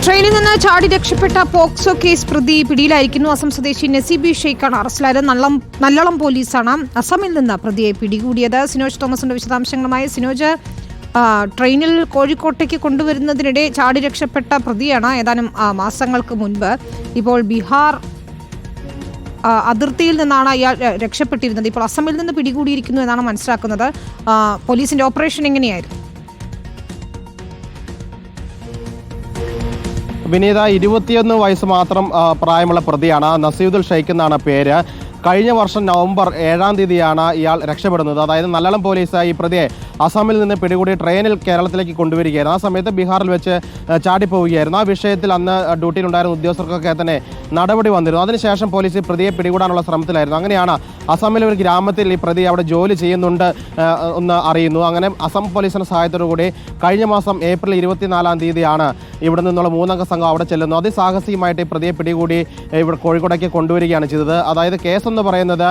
ട്രെയിനിൽ നിന്ന് ചാടി രക്ഷപ്പെട്ട പോക്സോ കേസ് പ്രതി പിടിയിലായിരിക്കുന്നു. അസം സ്വദേശി നസീബി ഷെയ്ഖാണ് അറസ്റ്റിലായത്. നല്ലളം പോലീസാണ് അസമിൽ നിന്ന് പ്രതിയെ പിടികൂടിയത്. സിനോജ് തോമസിന്റെ വിശദാംശങ്ങളുമായി. സിനോജ്, ട്രെയിനിൽ കോഴിക്കോട്ടേക്ക് കൊണ്ടുവരുന്നതിനിടെ ചാടി രക്ഷപ്പെട്ട പ്രതിയാണ് ഏതാനും മാസങ്ങൾക്ക് മുൻപ്. ഇപ്പോൾ ബീഹാർ അതിർത്തിയിൽ നിന്നാണ് ഇയാൾ രക്ഷപ്പെട്ടിരുന്നത്. ഇപ്പോൾ അസമിൽ നിന്ന് പിടികൂടിയിരിക്കുന്നു എന്നാണ് മനസ്സിലാക്കുന്നത്. പോലീസിന്റെ ഓപ്പറേഷൻ എങ്ങനെയായിരുന്നു? വിനീത 21 വയസ്സ് മാത്രം പ്രായമുള്ള പ്രതിയാണ്. നസീദുൽ ഷെയ്ഖ് എന്നാണ് പേര്. കഴിഞ്ഞ വർഷം നവംബർ 7-ാം തീയതിയാണ് ഇയാൾ രക്ഷപ്പെടുന്നത്. അതായത് നല്ലളം പോലീസ് ഈ പ്രതിയെ അസമിൽ നിന്ന് പിടികൂടി ട്രെയിനിൽ കേരളത്തിലേക്ക് കൊണ്ടുവരികയായിരുന്നു. ആ സമയത്ത് ബീഹാറിൽ വെച്ച് ചാടിപ്പോവുകയായിരുന്നു. ആ വിഷയത്തിൽ അന്ന് ഡ്യൂട്ടിയിലുണ്ടായിരുന്ന ഉദ്യോഗസ്ഥർക്കൊക്കെ തന്നെ നടപടി വന്നിരുന്നു. അതിനുശേഷം പോലീസ് പ്രതിയെ പിടികൂടാനുള്ള ശ്രമത്തിലായിരുന്നു. അങ്ങനെയാണ് അസമിലെ ഒരു ഗ്രാമത്തിൽ ഈ പ്രതി അവിടെ ജോലി ചെയ്യുന്നുണ്ട് എന്ന് അറിയുന്നു. അങ്ങനെ അസം പോലീസിന്റെ സഹായത്തോടുകൂടി കഴിഞ്ഞ മാസം ഏപ്രിൽ 24-ാം തീയതിയാണ് ഇവിടെ നിന്നുള്ള 3-അംഗ സംഘം അവിടെ ചെല്ലുന്നു. അതിസാഹസികമായിട്ട് ഈ പ്രതിയെ പിടികൂടി ഇവിടെ കോഴിക്കോടേക്ക് കൊണ്ടുവരികയാണ് ചെയ്തത്. അതായത് കേസെന്ന് പറയുന്നത്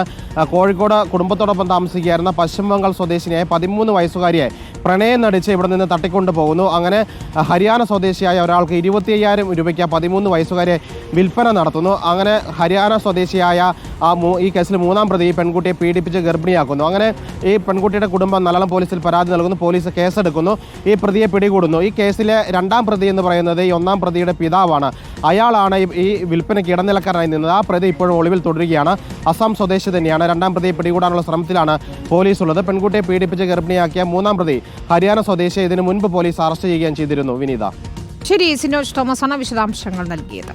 കോഴിക്കോട് കുടുംബത്തോടൊപ്പം താമസിക്കുകയായിരുന്ന പശ്ചിമ ബംഗാൾ സ്വദേശിനിയായ 13 വയസ്സുകാരിയെ പ്രണയം നടിച്ച് ഇവിടെ നിന്ന് തട്ടിക്കൊണ്ടു പോകുന്നു. അങ്ങനെ ഹരിയാന സ്വദേശിയായ ഒരാൾക്ക് 25,000 രൂപയ്ക്ക് 13 വയസ്സുകാരെ വിൽപ്പന നടത്തുന്നു. അങ്ങനെ ഹരിയാന സ്വദേശിയായ ഈ കേസിൽ 3-ാം പ്രതി ഈ പെൺകുട്ടിയെ പീഡിപ്പിച്ച് ഗർഭിണിയാക്കുന്നു. അങ്ങനെ ഈ പെൺകുട്ടിയുടെ കുടുംബം നല്ലളം പോലീസിൽ പരാതി നൽകുന്നു. പോലീസ് കേസെടുക്കുന്നു. ഈ പ്രതിയെ പിടികൂടുന്നു. ഈ കേസിലെ 2-ാം പ്രതി എന്ന് പറയുന്നത് ഈ 1-ാം പ്രതിയുടെ പിതാവാണ്. അയാളാണ് ഈ വിൽപ്പനയ്ക്ക് ഇടനിലക്കാരനായി നിന്നത്. ആ പ്രതി ഇപ്പോഴും ഒളിവിൽ തുടരുകയാണ്. അസം സ്വദേശി തന്നെയാണ്. 2-ാം പ്രതിയെ പിടികൂടാനുള്ള ശ്രമത്തിലാണ് പോലീസ് ഉള്ളത്. പെൺകുട്ടിയെ പീഡിപ്പിച്ച് ഗർഭിണിയാക്കിയ 3-ാം പ്രതി ഹരിയാന സ്വദേശിയെ ഇതിനു മുൻപ് പോലീസ് അറസ്റ്റ് ചെയ്യുകയും ചെയ്തിരുന്നു. വിനീത, ശരി. സിനോജ് തോമസ് ആണ് വിശദാംശങ്ങൾ നൽകിയത്.